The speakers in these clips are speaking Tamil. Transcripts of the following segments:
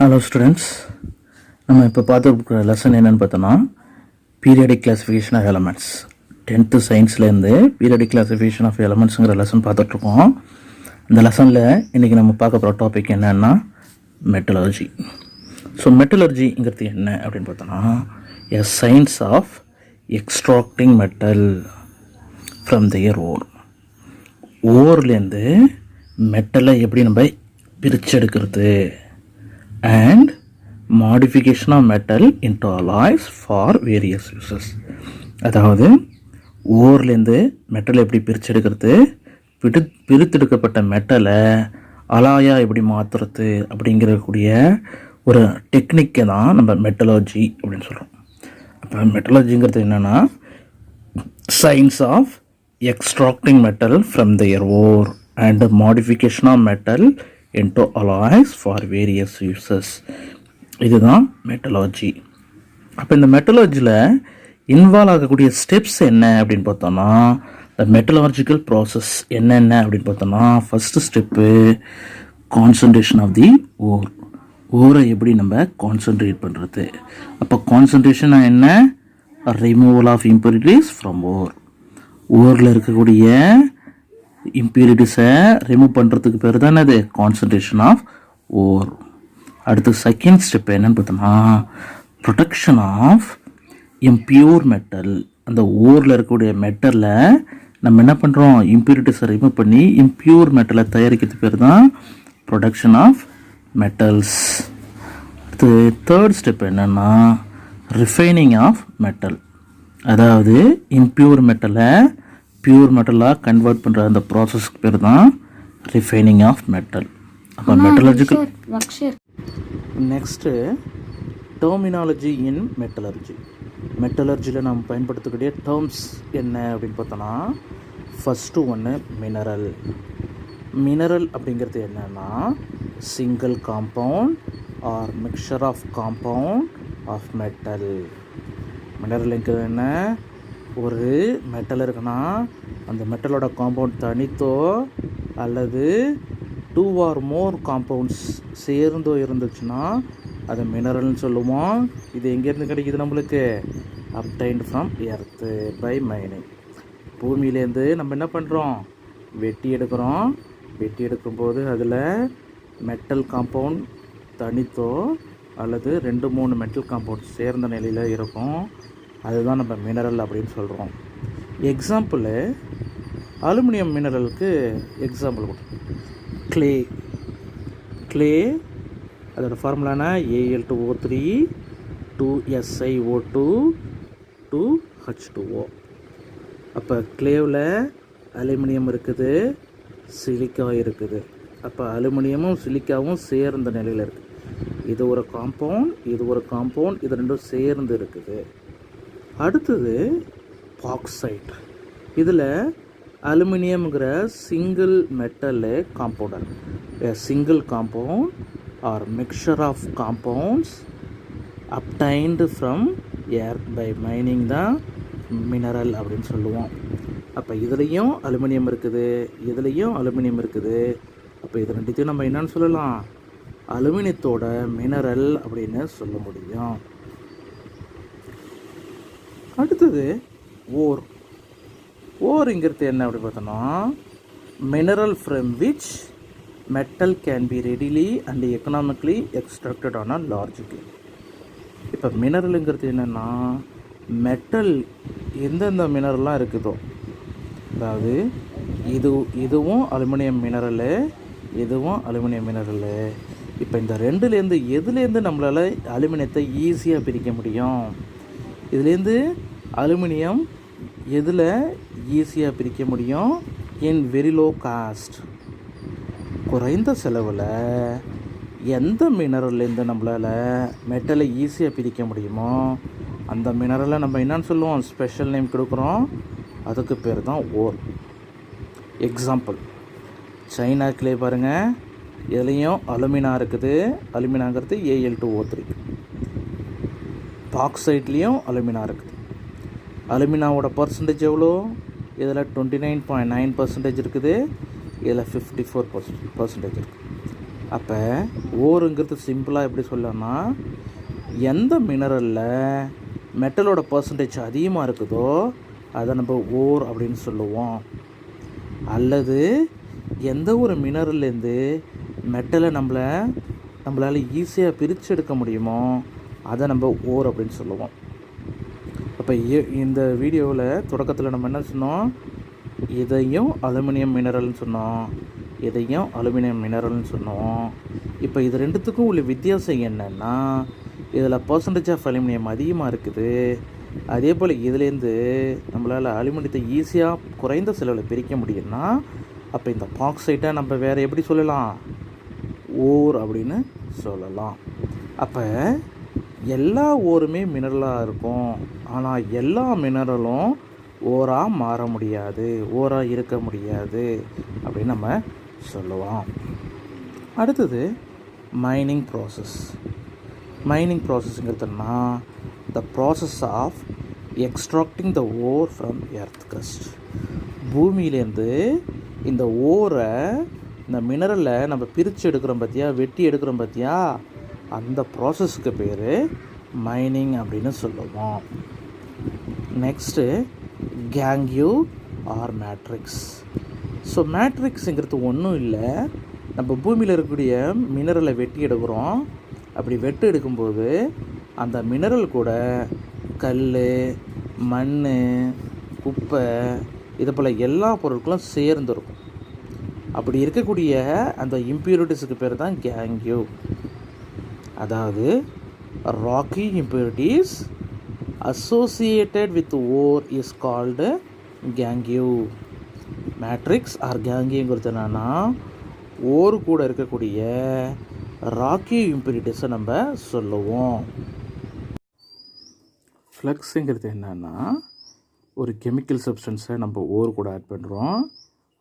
ஹலோ ஸ்டூடெண்ட்ஸ், நம்ம இப்போ பார்த்துருக்கிற லெசன் என்னென்னு பார்த்தோன்னா periodic classification of elements. 10th சயின்ஸ்லேருந்து பீரியடிக் கிளாஸிஃபிகேஷன் ஆஃப் எலமெண்ட்ஸுங்கிற லெசன் பார்த்துட்ருக்கோம். இந்த லெசனில் இன்றைக்கி நம்ம பார்க்க போகிற டாபிக் என்னன்னா மெட்டலர்ஜி. ஸோ மெட்டலர்ஜிங்கிறது என்ன அப்படின்னு பார்த்தோன்னா a science of extracting metal from their ore. ஓர்லேருந்து மெட்டலை எப்படி நம்ம பிரிச்செடுக்கிறது and modification of metal into alloys for various uses. அதாவது ஓர்லேருந்து மெட்டலை எப்படி பிரிச்செடுக்கிறது, பிரித்தெடுக்கப்பட்ட மெட்டலை அலாயாக எப்படி மாற்றுறது அப்படிங்கிறக்கூடிய ஒரு டெக்னிக்கை தான் நம்ம மெட்டலர்ஜி அப்படின்னு சொல்கிறோம். அப்போ மெட்டலர்ஜிங்கிறது என்னென்னா science of extracting metal from their ore and modification of metal into alloys for various uses. இதுதான் மெட்டலர்ஜி. அப்போ இந்த மெட்டலர்ஜியில் இன்வால்வ் ஆகக்கூடிய ஸ்டெப்ஸ் என்ன அப்படின்னு பார்த்தோன்னா இந்த மெட்டலர்ஜிக்கல் ப்ராசஸ் என்னென்ன அப்படின்னு பார்த்தோன்னா first step concentration of the ore. ஓரை எப்படி நம்ம கான்சன்ட்ரேட் பண்ணுறது. அப்போ கான்சன்ட்ரேஷன் என்ன? Removal of impurities from ore. ஓரில் இருக்கக்கூடிய இம்பியூரிட்டிஸை ரிமூவ் பண்ணுறதுக்கு பேர் தான் அது கான்சன்ட்ரேஷன் ஆஃப் ஓர். அடுத்து செகண்ட் ஸ்டெப் என்னன்னு பார்த்தோம்னா ப்ரொடெக்ஷன் ஆஃப் இம்பியூர் மெட்டல். அந்த ஓரில் இருக்கக்கூடிய மெட்டலில் நம்ம என்ன பண்ணுறோம், இம்பியூரிட்டிஸை ரிமூவ் பண்ணி இம்பியூர் மெட்டலை தயாரிக்கிறதுக்கு பேர் தான் ப்ரொடக்ஷன் ஆஃப் மெட்டல்ஸ். அடுத்து தேர்ட் ஸ்டெப் என்னென்னா ரிஃபைனிங் ஆஃப் மெட்டல். அதாவது இம்பியூர் மெட்டலை பியூர் மெட்டலாக கன்வெர்ட் பண்ணுற அந்த ப்ராசஸ்க்கு பேர் தான் ரிஃபைனிங் ஆஃப் மெட்டல். அப்போ மெட்டலர்ஜிக்கல். நெக்ஸ்ட்டு டெர்மினாலஜி இன் மெட்டலர்ஜி. மெட்டலர்ஜியில் நம்ம பயன்படுத்தக்கூடிய டேர்ம்ஸ் என்ன அப்படின்னு பார்த்தோன்னா ஃபஸ்ட்டு ஒன்று மினரல். மினரல் அப்படிங்கிறது என்னென்னா single compound or mixture of compound of metal. மினரலுங்கிறது என்ன? ஒரு மெட்டல் இருக்குன்னா அந்த மெட்டலோட காம்பவுண்ட் தனித்தோ அல்லது 2 or more காம்பவுண்ட்ஸ் சேர்ந்தோ இருந்துச்சுன்னா அதை மினரல்னு சொல்லுவோம். இது எங்கேருந்து கிடைக்கிது நம்மளுக்கு? Obtained from earth by mining. பூமியிலேருந்து நம்ம என்ன பண்ணுறோம், வெட்டி எடுக்கிறோம். வெட்டி எடுக்கும்போது அதில் மெட்டல் காம்பவுண்ட் தனித்தோ அல்லது 2-3 மெட்டல் காம்பவுண்ட் சேர்ந்த நிலையில் இருக்கும். அதுதான் நம்ம மினரல் அப்படின்னு சொல்கிறோம். எக்ஸாம்பிள் அலுமினியம் மினரலுக்கு எக்ஸாம்பிள் கொடுக்கும். கிளே அதோடய ஃபார்முலானா Al2O3 2SiO2 2H2O. அப்போ கிளேவில் அலுமினியம் இருக்குது, சிலிக்கா இருக்குது. அப்போ அலுமினியமும் சிலிக்காவும் சேர்ந்த நிலையில் இருக்குது. இது ஒரு காம்பவுண்ட், இது ஒரு காம்பவுண்ட், இது ரெண்டும் சேர்ந்து இருக்குது. அடுத்தது பாக்சைட். இதில் அலுமினியம்ங்கிற சிங்கிள் மெட்டல் காம்பவுண்டர். Single compound or mixture of compounds obtained from earth by mining தான் மினரல் அப்படின்னு சொல்லுவோம். அப்போ இதுலேயும் அலுமினியம் இருக்குது, இதுலேயும் அலுமினியம் இருக்குது. அப்போ இது ரெண்டுத்தையும் நம்ம என்னன்னு சொல்லலாம், அலுமினியத்தோட மினரல் அப்படின்னு சொல்ல முடியும். அடுத்தது ஓர். ஓருங்கிறது என்ன அப்படி பார்த்தோன்னா mineral from which metal can be readily and economically extracted on a large scale. இப்போ மினரலுங்கிறது என்னென்னா மெட்டல் எந்தெந்த மினரல்லாம் இருக்குதோ, அதாவது இதுவும் அலுமினியம் மினரலு, இதுவும் அலுமினியம் மினரலு. இப்போ இந்த ரெண்டுலேருந்து எதுலேருந்து நம்மளால் அலுமினியத்தை ஈஸியாக பிரிக்க முடியும், இதுலேருந்து அலுமினியம் எதில் ஈஸியாக பிரிக்க முடியும்? இன் வெரி லோ காஸ்ட், குறைந்த செலவில் எந்த மினரல்லேருந்து நம்மளால் மெட்டலை ஈஸியாக பிரிக்க முடியுமோ அந்த மினரலை நம்ம என்னன்னு சொல்லுவோம், ஸ்பெஷல் நேம் கொடுக்குறோம். அதுக்கு பேர் தான் ஓர். எக்ஸாம்பிள் சைனாக்கிலே பாருங்கள், இதுலேயும் அலுமினா இருக்குது. அலுமினாங்கிறது Al2O3. பாக்சைட்லேயும் அலுமினா இருக்குது. அலுமினாவோட பர்சன்டேஜ் எவ்வளோ? இதில் 29.9% இருக்குது, இதில் 54% இருக்குது. அப்போ ஓருங்கிறது சிம்பிளாக எப்படி சொல்லலாம்னா, எந்த மினரலில் மெட்டலோட பர்சன்டேஜ் அதிகமாக இருக்குதோ அதை நம்ம ஓர் அப்படின்னு சொல்லுவோம். அல்லது எந்த ஒரு மினரல்லேருந்து மெட்டலை நம்மளால் ஈஸியாக பிரித்து எடுக்க முடியுமோ அதை நம்ம ஓர் அப்படின்னு சொல்லுவோம். அப்போ இந்த வீடியோவில் தொடக்கத்தில் நம்ம என்ன சொன்னோம், இதையும் அலுமினியம் மினரல்னு சொன்னோம், இதையும் அலுமினியம் மினரல்னு சொன்னோம். இப்போ இது ரெண்டுத்துக்கும் உள்ள வித்தியாசம் என்னென்னா, இதில் பர்சன்டேஜ் ஆஃப் அலுமினியம் அதிகமாக இருக்குது. அதே போல் இதுலேருந்து நம்மளால் அலுமினியத்தை ஈஸியாக குறைந்த செலவில் பிரிக்க முடியும்னா, அப்போ இந்த பாக்சைட்டை நம்ம வேறு எப்படி சொல்லலாம், ஓர் அப்படின்னு சொல்லலாம். அப்போ எல்லா ஓருமே மினரலாக இருக்கும், ஆனால் எல்லா மினரலும் ஓராக மாற முடியாது, ஓராக இருக்க முடியாது அப்படின்னு நம்ம சொல்லுவோம். அடுத்தது மைனிங் ப்ராசஸ். மைனிங் ப்ராசஸ்ங்கிறதுனா the process of extracting the ore from earth crust. பூமியிலேருந்து இந்த ஓரை, இந்த மினரலை நம்ம பிரித்து எடுக்கிறோம் பார்த்தியா, வெட்டி எடுக்கிறோம் பார்த்தியா, அந்த ப்ராசஸ்க்கு பேர் மைனிங் அப்படின்னு சொல்லுவோம். Next gangue or matrix. So மேட்ரிக்ஸுங்கிறது ஒன்றும் இல்லை, நம்ம பூமியில் இருக்கக்கூடிய மினரலை வெட்டி எடுக்கிறோம். அப்படி வெட்டு எடுக்கும்போது அந்த மினரல் கூட கல், மண், குப்பை, இது போல் எல்லா பொருட்களும் சேர்ந்துருக்கும். அப்படி இருக்கக்கூடிய அந்த இம்ப்யூரிட்டிஸுக்கு பேர் தான் கேங்யூ. அதாவது rocky impurities associated with ore is called gangue. Matrix or கேங்கிங்கிறது என்னென்னா, ஓர் கூட இருக்கக்கூடிய ராக்கி இம்ப்யூரிட்டிஸை நம்ம சொல்லுவோம். ஃப்ளக்ஸுங்கிறது என்னென்னா, ஒரு கெமிக்கல் சப்ஸ்டன்ஸை நம்ம ஓர் கூட ஆட் பண்ணுறோம்.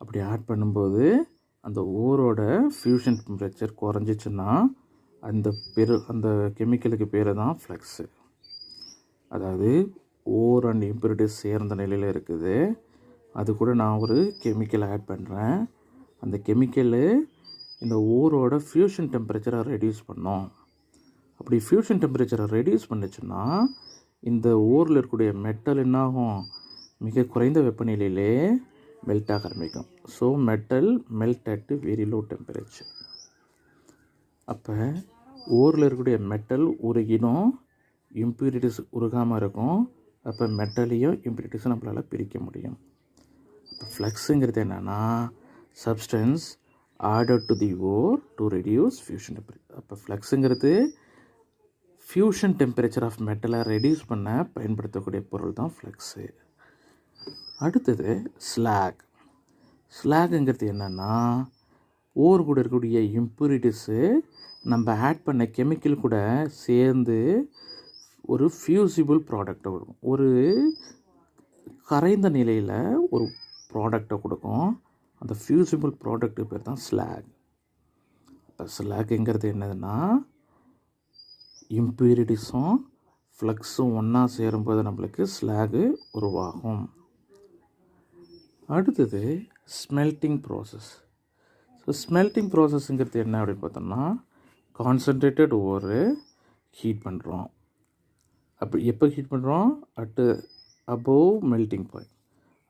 அப்படி ஆட் பண்ணும்போது அந்த ஓரோட ஃபியூஷன் டெம்பரேச்சர் குறைஞ்சிச்சுன்னா அந்த கெமிக்கலுக்கு பேர் தான் ஃப்ளக்ஸு. அதாவது ஓர் அண்ட் இம்ப்யூரிட்டிஸ் சேர்ந்த நிலையில் இருக்குது, அது கூட நான் ஒரு கெமிக்கல் ஆட் பண்ணுறேன். அந்த கெமிக்கலு இந்த ஓரோட ஃபியூஷன் டெம்பரேச்சரை ரெடியூஸ் பண்ணோம். அப்படி ஃபியூஷன் டெம்பரேச்சரை ரெடியூஸ் பண்ணிச்சுன்னா இந்த ஓரில் இருக்கக்கூடிய மெட்டல் என்னாகும், மிக குறைந்த வெப்பநிலையிலே மெல்ட் ஆக ஆரம்பிக்கும். So metal melt at very low temperature. அப்போ ஓரில் இருக்கக்கூடிய மெட்டல் உருகினும் இம்ப்யூரிட்டிஸ் உருகாமல் இருக்கும். அப்போ மெட்டலையும் இம்ப்யூரிட்டிஸும் நம்மளால் பிரிக்க முடியும். இப்போ ஃப்ளக்ஸுங்கிறது என்னென்னா, substance added to the ore to reduce fusion temperature. அப்போ ஃப்ளக்ஸுங்கிறது ஃபியூஷன் டெம்பரேச்சர் ஆஃப் மெட்டலை ரெடியூஸ் பண்ண பயன்படுத்தக்கூடிய பொருள் தான் ஃப்ளக்ஸு. அடுத்தது ஸ்லாக். ஸ்லாகுங்கிறது என்னென்னா, ஓர் கூட இருக்கக்கூடிய இம்ப்யூரிட்டிஸு நம்ம ஆட் பண்ண கெமிக்கல் கூட சேர்ந்து ஒரு ஃபியூசிபிள் ப்ராடக்டை கொடுக்கும், ஒரு கரைந்த நிலையில் ஒரு ப்ராடக்டை கொடுக்கும். அந்த ஃபியூசிபிள் ப்ராடக்ட்டு பேர் தான் ஸ்லாக். இப்போ ஸ்லாக்குங்கிறது என்னதுன்னா, இம்ப்யூரிட்டிஸும் ஃப்ளக்ஸும் ஒன்றா சேரும்போது நம்மளுக்கு ஸ்லாகு உருவாகும். அடுத்தது ஸ்மெல்ட்டிங் ப்ராசஸ். ஸோ ஸ்மெல்ட்டிங் ப்ராசஸ்ங்கிறது என்ன அப்படின்னு பார்த்தோம்னா, கான்சன்ட்ரேட்டட் ஓரு ஹீட் பண்ணுறோம். அப்படி எப்போ ஹீட் பண்ணுறோம், அபோவ் மெல்ட்டிங் பாயிண்ட்.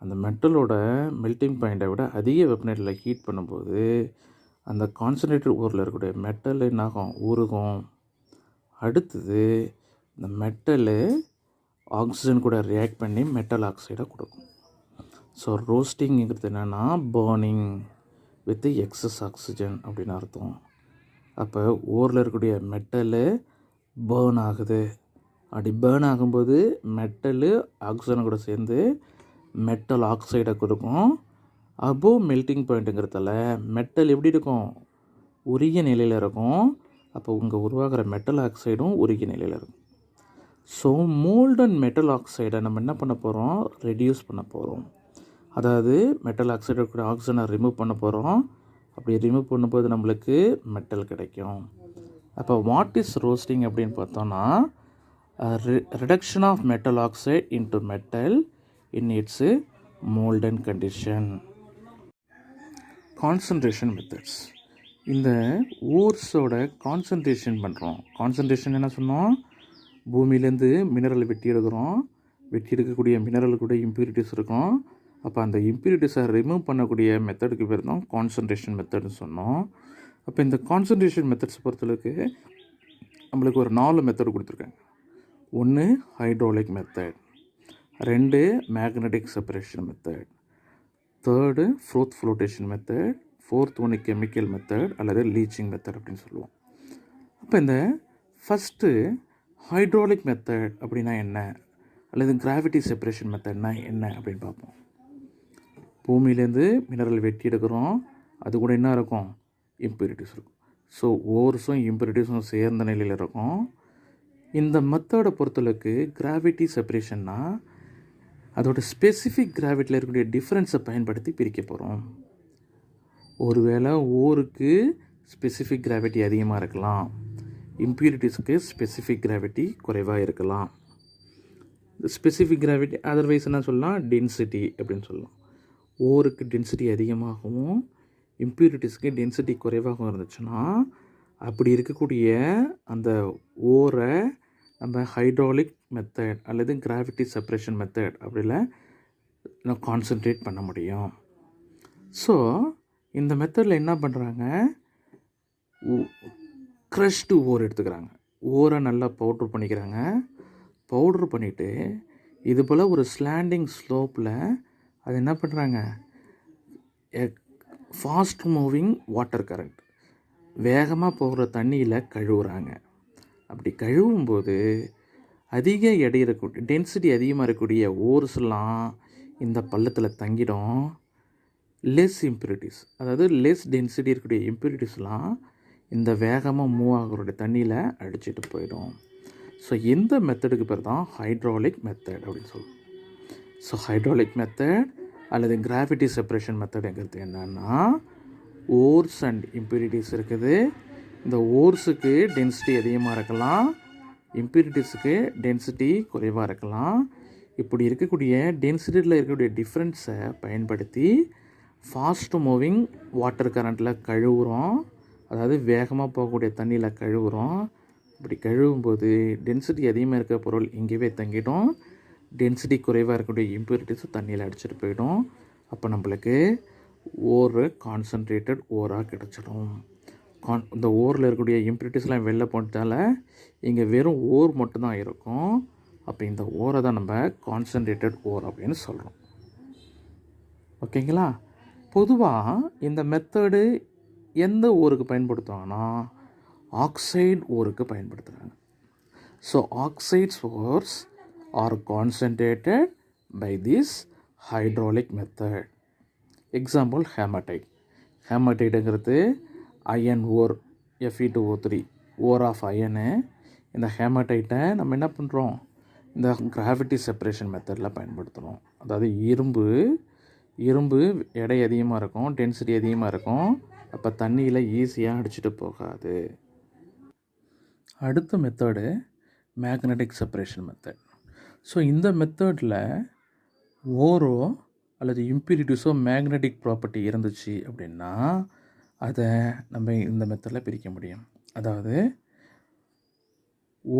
அந்த மெட்டலோட மெல்ட்டிங் பாயிண்ட்டை விட அதிக வெப்பநிலையில் ஹீட் பண்ணும்போது அந்த கான்சன்ட்ரேட்டட் ஓரில் இருக்கக்கூடிய மெட்டல் என்னாகும், உருகும். அடுத்தது இந்த மெட்டலு ஆக்சிஜன் கூட ரியாக்ட் பண்ணி மெட்டல் ஆக்சைடை கொடுக்கும். ஸோ ரோஸ்டிங்கிறது என்னென்னா, பர்னிங் வித் எக்ஸஸ் ஆக்சிஜன் அப்படின்னு அர்த்தம். அப்போ ஓரில் இருக்கக்கூடிய மெட்டலு பேர்ன் ஆகுது. அப்படி பேர்ன் ஆகும்போது மெட்டலு ஆக்சிஜனை கூட சேர்ந்து மெட்டல் ஆக்சைடை கொடுக்கும். அபோவ் மெல்ட்டிங் பாயிண்ட்டுங்கிறதால மெட்டல் எப்படி இருக்கும், உருகிய நிலையில் இருக்கும். அப்போ இங்கே உருவாகிற மெட்டல் ஆக்சைடும் உருகிய நிலையில் இருக்கும். ஸோ மோல்டன் மெட்டல் ஆக்சைடை நம்ம என்ன பண்ண போகிறோம், ரெடியூஸ் பண்ண போகிறோம். அதாவது மெட்டல் ஆக்சைடு கூட ஆக்சிஜனை ரிமூவ் பண்ண போகிறோம். அப்படி ரிமூவ் பண்ணும்போது நம்மளுக்கு மெட்டல் கிடைக்கும். அப்போ வாட் இஸ் ரோஸ்டிங் அப்படின்னு பார்த்தோன்னா, reduction of metal oxide into metal in its molten condition. Concentration methods. இந்த ஓர்ஸோட கான்சன்ட்ரேஷன் பண்ணுறோம். கான்சன்ட்ரேஷன் என்ன சொன்னோம்? பூமியிலேருந்து மினரல் வெட்டி எடுக்கிறோம். வெட்டி எடுக்கக்கூடிய மினரல் கூட இம்ப்யூரிட்டிஸ் இருக்கும். அப்போ அந்த இம்ப்யூரிட்டிஸை ரிமூவ் பண்ணக்கூடிய மெத்தடுக்கு பேர் தான் கான்சன்ட்ரேஷன் மெத்தட்னு சொன்னோம். அப்போ இந்த கான்சன்ட்ரேஷன் மெத்தட்ஸ் பொறுத்தளவுக்கு நம்மளுக்கு ஒரு 4 மெத்தட் கொடுத்துருக்காங்க. 1 hydraulic method, 2 magnetic separation method, 3 froth flotation method, 4th ஒன்று கெமிக்கல் மெத்தட் அல்லது லீச்சிங் மெத்தட் அப்படின்னு சொல்லுவோம். அப்போ இந்த ஃபஸ்ட்டு ஹைட்ராலிக் மெத்தட் அப்படின்னா என்ன, அல்லது கிராவிட்டி செப்பரேஷன் மெத்தட்னா என்ன அப்படின்னு பார்ப்போம். பூமியிலேருந்து மினரல் வெட்டி எடுக்கிறோம். அது கூட என்ன இருக்கும்? இம்ப்யூரிட்டிஸ் இருக்கும். ஸோ ஓர்ஸும் இம்ப்யூரிட்டிஸும் சேர்ந்த நிலையில் இருக்கும். இந்த மெத்தடை பொறுத்தளவுக்கு கிராவிட்டி செப்பரேஷன்னா அதோட ஸ்பெசிஃபிக் கிராவிட்டியில் இருக்கக்கூடிய டிஃப்ரென்ஸை பயன்படுத்தி பிரிக்க போகிறோம். ஒருவேளை ஓருக்கு ஸ்பெசிஃபிக் கிராவிட்டி அதிகமாக இருக்கலாம், இம்ப்யூரிட்டிஸ்க்கு ஸ்பெசிஃபிக் கிராவிட்டி குறைவாக இருக்கலாம். ஸ்பெசிஃபிக் கிராவிட்டி அதர்வைஸ் என்ன சொல்லலாம்? டென்சிட்டி அப்படின்னு சொல்லலாம். ஓருக்கு டென்சிட்டி அதிகமாகவும் இம்ப்யூரிட்டிஸ்க்கு டென்சிட்டி குறைவாகவும் இருந்துச்சுன்னா அப்படி இருக்கக்கூடிய அந்த ஓரை நம்ம ஹைட்ராலிக் மெத்தட் அல்லது கிராவிட்டி செப்பரேஷன் மெத்தட் அப்படில கான்சன்ட்ரேட் பண்ண முடியும். ஸோ இந்த மெத்தடில் என்ன பண்ணுறாங்க? க்ரஷ்டு ஓர் எடுத்துக்கிறாங்க. ஓரை நல்லா பவுட்ரு பண்ணிக்கிறாங்க. பவுட்ரு பண்ணிவிட்டு இது போல் ஒரு ஸ்லாண்டிங் ஸ்லோப்பில் அது என்ன பண்ணுறாங்க? ஃபாஸ்ட் மூவிங் வாட்டர் கரண்ட், வேகமாக போகிற தண்ணியில் கழுவுறாங்க. அப்படி கழுவும்போது அதிக எடை இருக்கக்கூடிய டென்சிட்டி அதிகமாக இருக்கக்கூடிய ஓர்ஸ்லாம் இந்த பள்ளத்தில் தங்கிடும். லெஸ் இம்ப்யூரிட்டிஸ், அதாவது லெஸ் டென்சிட்டி இருக்கக்கூடிய இம்ப்யூரிட்டிஸ்லாம் இந்த வேகமாக மூவ் ஆகிற தண்ணியில் அடிச்சுட்டு போயிடும். ஸோ இந்த மெத்தடுக்கு பேர் தான் ஹைட்ராலிக் மெத்தட் அப்படின்னு சொல்லுவோம். ஸோ ஹைட்ராலிக் மெத்தட் அல்லது கிராவிட்டி செப்பரேஷன் மெத்தடுங்கிறது என்னென்னா, ஓர்ஸ் அண்ட் இம்ப்யூரிட்டிஸ் இருக்குது. இந்த ஓர்ஸுக்கு டென்சிட்டி அதிகமாக இருக்கலாம், இம்ப்யூரிட்டிஸுக்கு டென்சிட்டி குறைவாக இருக்கலாம். இப்படி இருக்கக்கூடிய டென்சிட்டியில் இருக்கக்கூடிய டிஃப்ரென்ஸை பயன்படுத்தி ஃபாஸ்ட் மூவிங் வாட்டர் கரண்ட்டில் கழுவுறோம். அதாவது வேகமாக போகக்கூடிய தண்ணியில் கழுவுறோம். இப்படி கழுவும்போது டென்சிட்டி அதிகமாக இருக்க பொருள் இங்கேயே தங்கிடும், டென்சிட்டி குறைவாக இருக்கக்கூடிய இம்ப்யூரிட்டிஸும் தண்ணியில் அடிச்சுட்டு போயிடும். அப்போ நம்மளுக்கு ஓர் கான்சன்ட்ரேட்டட் ஓராக கிடச்சிடும். இந்த ஓரில் இருக்கக்கூடிய இம்ப்யூரிட்டிஸ்லாம் வெளில போட்டதால் இங்கே வெறும் ஓர் மட்டும்தான் இருக்கும். அப்போ இந்த ஓரை தான் நம்ம கான்சன்ட்ரேட்டட் ஓர் அப்படின்னு சொல்கிறோம். ஓகேங்களா? பொதுவாக இந்த மெத்தடு எந்த ஓருக்கு பயன்படுத்துவாங்கன்னா ஆக்சைடு ஓருக்கு பயன்படுத்துகிறாங்க. So oxides ores are concentrated by this hydraulic method. Example hematite. ஹேமடைட்டுங்கிறது iron ore, Fe2O3 ore of iron. இந்த ஹேமடைட்டை நம்ம என்ன பண்ணுறோம்? இந்த கிராவிட்டி செப்பரேஷன் மெத்தடில் பயன்படுத்துகிறோம். அதாவது இரும்பு எடை அதிகமாக இருக்கும், டென்சிட்டி அதிகமாக இருக்கும். அப்போ தண்ணியில் ஈஸியாக அடிச்சுட்டு போகாது. அடுத்த method magnetic separation method. So இந்த மெத்தடில் ஓரோ அல்லது இம்ப்யூரிட்டிஸோ மேக்னெட்டிக் ப்ராப்பர்ட்டி இருந்துச்சு அப்படின்னா அதை நம்ம இந்த மெத்தடில் பிரிக்க முடியும். அதாவது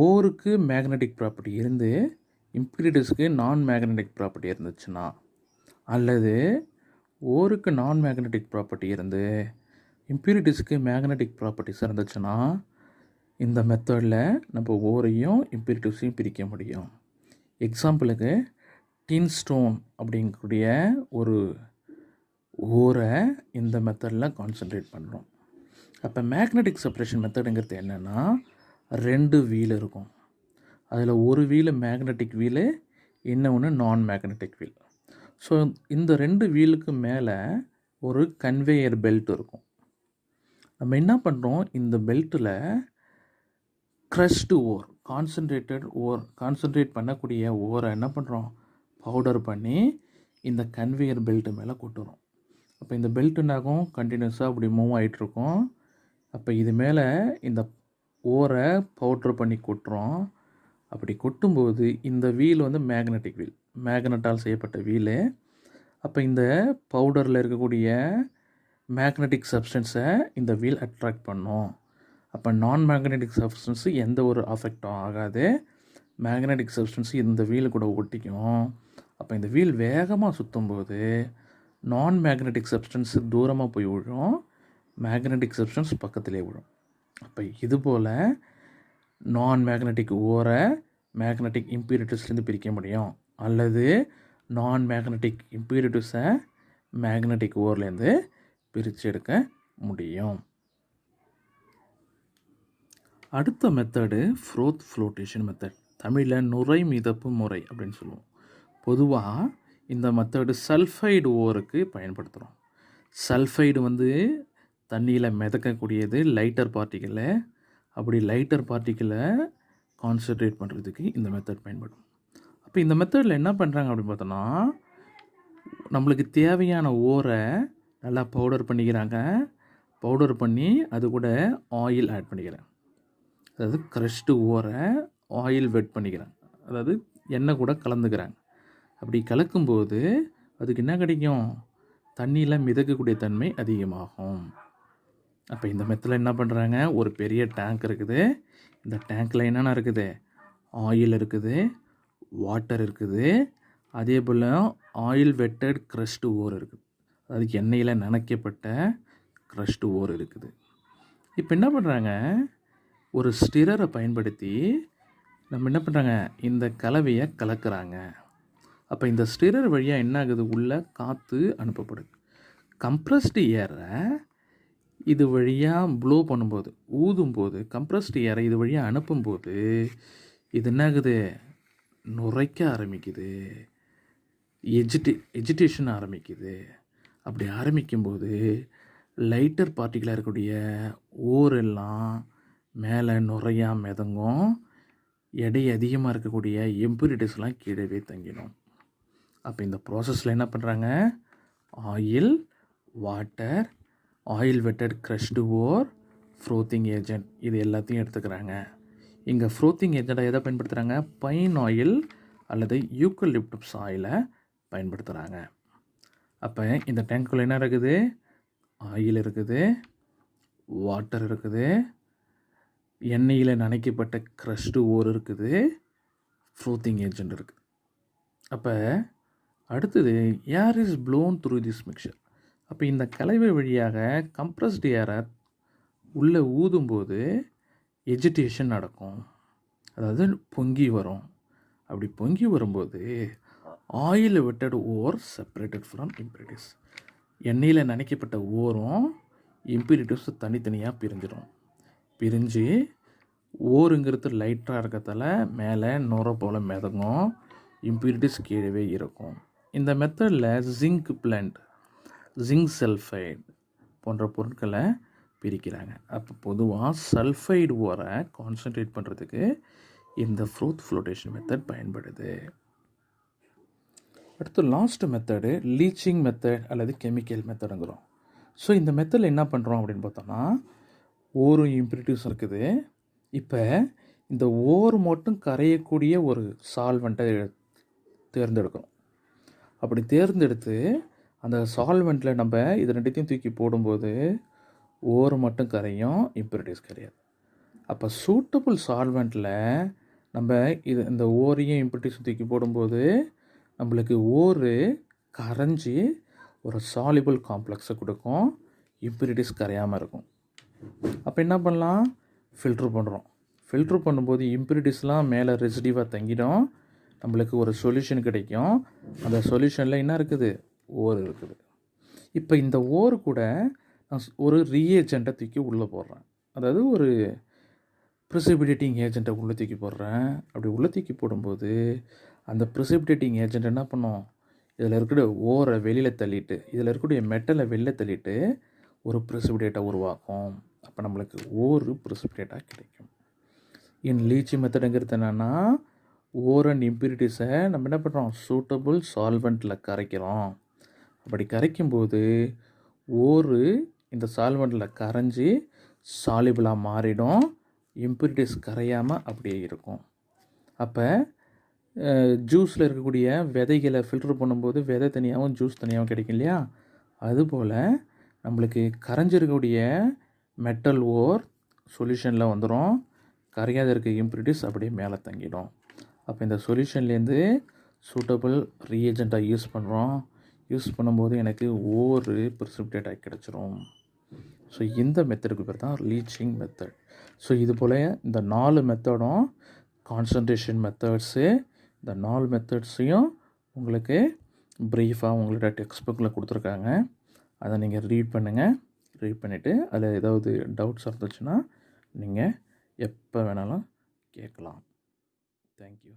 ஓருக்கு மேக்னெட்டிக் ப்ராப்பர்ட்டி இருந்து இம்ப்யூரிட்டிஸ்க்கு நான் மேக்னெட்டிக் ப்ராப்பர்ட்டி இருந்துச்சுன்னா, அல்லது ஓருக்கு நான் மேக்னெட்டிக் ப்ராப்பர்ட்டி இருந்து இம்ப்யூரிட்டிஸ்க்கு மேக்னெட்டிக் ப்ராப்பர்ட்டிஸ் இருந்துச்சுன்னா இந்த மெத்தடில் நம்ம ஓரையும் இம்ப்யூரிட்டிஸையும் பிரிக்க முடியும். எக்ஸாம்பிளுக்கு டின் ஸ்டோன் அப்படிங்கக்கூடிய ஒரு ஓரை இந்த மெத்தடில் கான்சன்ட்ரேட் பண்ணுறோம். அப்போ மேக்னெட்டிக் செப்பரேஷன் மெத்தடுங்கிறது என்னென்னா, 2 வீல் இருக்கும். அதில் ஒரு வீல் மேக்னெட்டிக் வீலு, இன்னொன்று நான் மேக்னெட்டிக் வீல். ஸோ இந்த 2 வீலுக்கு மேலே ஒரு கன்வேயர் பெல்ட் இருக்கும். நம்ம என்ன பண்ணுறோம்? இந்த பெல்ட்டில் க்ரஷ்டு ஓர், கான்சன்ட்ரேட் பண்ணக்கூடிய ஓரை என்ன பண்ணுறோம்? பவுடர் பண்ணி இந்த கன்வேயர் பெல்ட்டு மேலே கொட்டுறோம். அப்போ இந்த பெல்ட் என்னாகும்? கண்டினியூஸாக அப்படி மூவ் ஆகிட்டுருக்கோம். அப்போ இது மேலே இந்த ஓரை பவுட்ரு பண்ணி கொட்டுறோம். அப்படி கொட்டும்போது இந்த வீல் வந்து மேக்னெட்டிக் வீல், மேக்னட்டால் செய்யப்பட்ட வீலு. அப்போ இந்த பவுடரில் இருக்கக்கூடிய மேக்னெட்டிக் சப்ஸ்டன்ஸை இந்த வீல் அட்ராக்ட் பண்ணும். அப்போ நான் மேக்னெட்டிக் சப்ஸ்டன்ஸு எந்த ஒரு அஃபெக்டும் ஆகாது. மேக்னெட்டிக் சப்ஸ்டன்ஸ் இந்த வீல் கூட ஒட்டிக்கும். அப்போ இந்த வீல் வேகமாக சுற்றும்போது நான் மேக்னெட்டிக் சப்ஸ்டன்ஸ் தூரமாக போய் விழும், மேக்னெட்டிக் சப்ஸ்டன்ஸ் பக்கத்திலே விழும். அப்போ இதுபோல் நான் மேக்னெட்டிக் ஓரை மேக்னெட்டிக் இம்பியூரிட்டிஸ்லேருந்து பிரிக்க முடியும், அல்லது நான் மேக்னெட்டிக் இம்பியூரிட்டிஸை மேக்னெட்டிக் ஓர்லேருந்து பிரித்து எடுக்க முடியும். அடுத்த மெத்தடு ஃப்ரோத் ஃப்ளோட்டேஷன் மெத்தட், தமிழில் நுரை மிதப்பு முறை அப்படின்னு சொல்லுவோம். பொதுவாக இந்த மெத்தடு சல்ஃபைடு ஓருக்கு பயன்படுத்துகிறோம். சல்ஃபைடு தண்ணியில் மிதக்கக்கூடியது லைட்டர் பார்ட்டிகளை. அப்படி லைட்டர் பார்ட்டிகளை கான்சன்ட்ரேட் பண்ணுறதுக்கு இந்த மெத்தட் பயன்படும். அப்போ இந்த மெத்தடில் என்ன பண்ணுறாங்க அப்படின்னு பார்த்தோன்னா, நம்மளுக்கு தேவையான ஓரை நல்லா பவுடர் பண்ணிக்கிறாங்க. பவுடர் பண்ணி அது கூட ஆயில் ஆட் பண்ணிக்கிறாங்க. அதாவது க்ரஷ்டு ஓரை ஆயில் வெட் பண்ணிக்கிறாங்க, அதாவது எண்ணெய் கூட கலந்துக்கிறாங்க. அப்படி கலக்கும்போது அதுக்கு என்ன கிடைக்கும், தண்ணியில் மிதக்கக்கூடிய தன்மை அதிகமாகும். அப்போ இந்த மெத்தடில் என்ன பண்ணுறாங்க, ஒரு பெரிய டேங்க் இருக்குது. இந்த டேங்க்கில் என்னென்ன இருக்குது, ஆயில் இருக்குது, வாட்டர் இருக்குது, அதே போல் ஆயில் வெட்டட் க்ரஷ்டு ஓர் இருக்குது, அதாவது எண்ணெயில் நனைக்கப்பட்ட க்ரஷ்டு ஓர் இருக்குது. இப்போ என்ன பண்ணுறாங்க, ஒரு ஸ்டிரரை பயன்படுத்தி நம்ம என்ன பண்ணுறாங்க, இந்த கலவையை கலக்கிறாங்க. அப்போ இந்த ஸ்டிரர் வழியாக என்ன ஆகுது, உள்ளே காற்று அனுப்பப்படுது. கம்ப்ரஸ்டு ஏரை இது வழியாக ப்ளோ பண்ணும்போது, ஊதும்போது, கம்ப்ரஸ்டு ஏரை இது வழியாக அனுப்பும்போது இது என்ன ஆகுது, நுரைக்க ஆரம்பிக்குது, எஜிடேஷன் ஆரம்பிக்குது. அப்படி ஆரம்பிக்கும்போது லைட்டர் பார்ட்டிகளாக இருக்கக்கூடிய ஓரெல்லாம் மேலே நுரையா மிதங்கும், எடை அதிகமாக இருக்கக்கூடிய இம்பியூரிட்டிஸ்லாம் கீழே தங்கிடும். அப்போ இந்த ப்ராசஸில் என்ன பண்ணுறாங்க, oil, water, oil wetted crushed ore, frothing agent, இது எல்லாத்தையும் எடுத்துக்கிறாங்க. இங்கே ஃப்ரோத்திங் ஏஜெண்ட்டாக எதை பயன்படுத்துகிறாங்க, பைன் ஆயில் அல்லது யூக்கலிப்டஸ் ஆயிலை பயன்படுத்துகிறாங்க. அப்போ இந்த டேங்க்குள்ளே என்ன இருக்குது, ஆயில் இருக்குது, வாட்டர் இருக்குது, எண்ணெயில் நனைக்கப்பட்ட க்ரஷ்டு ஓர் இருக்குது, ஃப்ரோத்திங் ஏஜெண்ட் இருக்குது. அப்போ அடுத்தது air is blown through this mixer. அப்போ இந்த கலவை வழியாக கம்ப்ரஸ்டு ஏரை உள்ளே ஊதும்போது எஜிடேஷன் நடக்கும், அதாவது பொங்கி வரும். அப்படி பொங்கி வரும்போது oil wetted ore separated from impurities, எண்ணெயில் நனைக்கப்பட்ட ஓரும் இம்பியூரிட்டிஸ் தனித்தனியாக பிரிஞ்சிடும். பிரிஞ்சு ஓருங்கிறது லைட்டாக இருக்கிறதால மேலே நுரை போல் மிதங்கும், இம்பியூரிட்டிஸ் கீழே இருக்கும். இந்த மெத்தடில் ஜிங்க் பிளண்ட், ஜிங்க் சல்ஃபைடு போன்ற பொருட்களை பிரிக்கிறாங்க. அப்போ பொதுவாக சல்ஃபைடு ஓரை கான்சன்ட்ரேட் பண்ணுறதுக்கு இந்த ஃப்ரோத் ஃப்ளோட்டேஷன் மெத்தட் பயன்படுது. அடுத்து லாஸ்ட் மெத்தடு லீச்சிங் மெத்தட் அல்லது கெமிக்கல் மெத்தடுங்கிறோம். ஸோ இந்த மெத்தடில் என்ன பண்ணுறோம் அப்படின்னு பார்த்தோன்னா, ஓரும் இம்பியூரிட்டிஸ் இருக்குது. இப்போ இந்த ஓர் மட்டும் கரையக்கூடிய ஒரு சால்வெண்ட்டை தேர்ந்தெடுக்கிறோம். அப்படி தேர்ந்தெடுத்து அந்த சால்வெண்ட்டில் நம்ம இது ரெண்டுத்தையும் தூக்கி போடும்போது ஓர் மட்டும் கரையும், இம்பியூரிட்டிஸ் கரையாது. அப்போ சூட்டபுள் சால்வெண்ட்டில் நம்ம இந்த ஓரையும் இம்பியூரிட்டிஸும் தூக்கி போடும்போது நம்மளுக்கு ஓர் கரைஞ்சி ஒரு சாலிபிள் காம்ப்ளெக்ஸை கொடுக்கும், இம்பியூரிட்டிஸ் கரையாமல் இருக்கும். அப்போ என்ன பண்ணலாம், ஃபில்ட்ரு பண்ணுறோம். ஃபில்ட்ரு பண்ணும்போது இம்பியூரிட்டிஸ்லாம் மேலே ரெசிடிவாக தங்கிடும், நம்மளுக்கு ஒரு சொல்யூஷன் கிடைக்கும். அந்த சொல்யூஷனில் என்ன இருக்குது, ஓர் இருக்குது. இப்போ இந்த ஓர் கூட நான் ஒரு ரீஏஜெண்ட்டை தூக்கி உள்ளே போடுறேன், அதாவது ஒரு ப்ரிசிபிடேட்டிங் ஏஜெண்ட்டை உள்ளே தூக்கி போடுறேன். அப்படி உள்ளே தூக்கி போடும்போது அந்த ப்ரிசிபிடேட்டிங் ஏஜெண்ட் என்ன பண்ணும், இதில் இருக்கிற ஓரை வெளியில் தள்ளிட்டு, இதில் இருக்கக்கூடிய மெட்டலை வெளியில் தள்ளிட்டு ஒரு ப்ரிசிபிடேட்டை உருவாக்கும். அப்போ நம்மளுக்கு ஓர் ப்ரிசிபிடேட்டாக கிடைக்கும். இன் லீச்சி மெத்தடுங்கிறது என்னென்னா, ஓர் அண்ட் இம்பியூரிட்டிஸை நம்ம என்ன பண்ணுறோம், சூட்டபுள் சால்வெண்ட்டில் கரைக்கிறோம். அப்படி கரைக்கும்போது ஓர் இந்த சால்வெண்ட்டில் கரைஞ்சி சாலிபிளாக மாறிடும், இம்பியூரிட்டிஸ் கரையாமல் அப்படியே இருக்கும். அப்போ ஜூஸில் இருக்கக்கூடிய விதைகளை ஃபில்ட்ரு பண்ணும்போது விதை தனியாகவும் ஜூஸ் தனியாகவும் கிடைக்கும் இல்லையா, அதுபோல் நம்மளுக்கு கரைஞ்சிருக்கக்கூடிய மெட்டல் ஓர் சொல்யூஷனில் வந்துடும், கரையாத இருக்க இம்ப்யூரிட்டிஸ் அப்படியே மேலே தங்கிடும். அப்போ இந்த சொல்யூஷன்லேருந்து சூட்டபிள் ரீஏஜெண்ட்டாக யூஸ் பண்ணும்போது எனக்கு ஓர் ப்ரிசிபிடேட் ஆகி கிடச்சிரும். ஸோ இந்த மெத்தடுக்கு பேர் தான் லீச்சிங் மெத்தட். ஸோ இது போல் இந்த 4 மெத்தடும் கான்சன்ட்ரேஷன் மெத்தட்ஸு, இந்த 4 மெத்தட்ஸையும் உங்களுக்கு ப்ரீஃபாக உங்களோட டெக்ஸ்ட் புக்கில் கொடுத்துருக்காங்க. அதை நீங்கள் ரீட் பண்ணுங்கள். ரீட் பண்ணிவிட்டு அதில் ஏதாவது டவுட்ஸ் இருந்துச்சுன்னா நீங்கள் எப்போ வேணாலும் கேட்கலாம். தேங்க்யூ.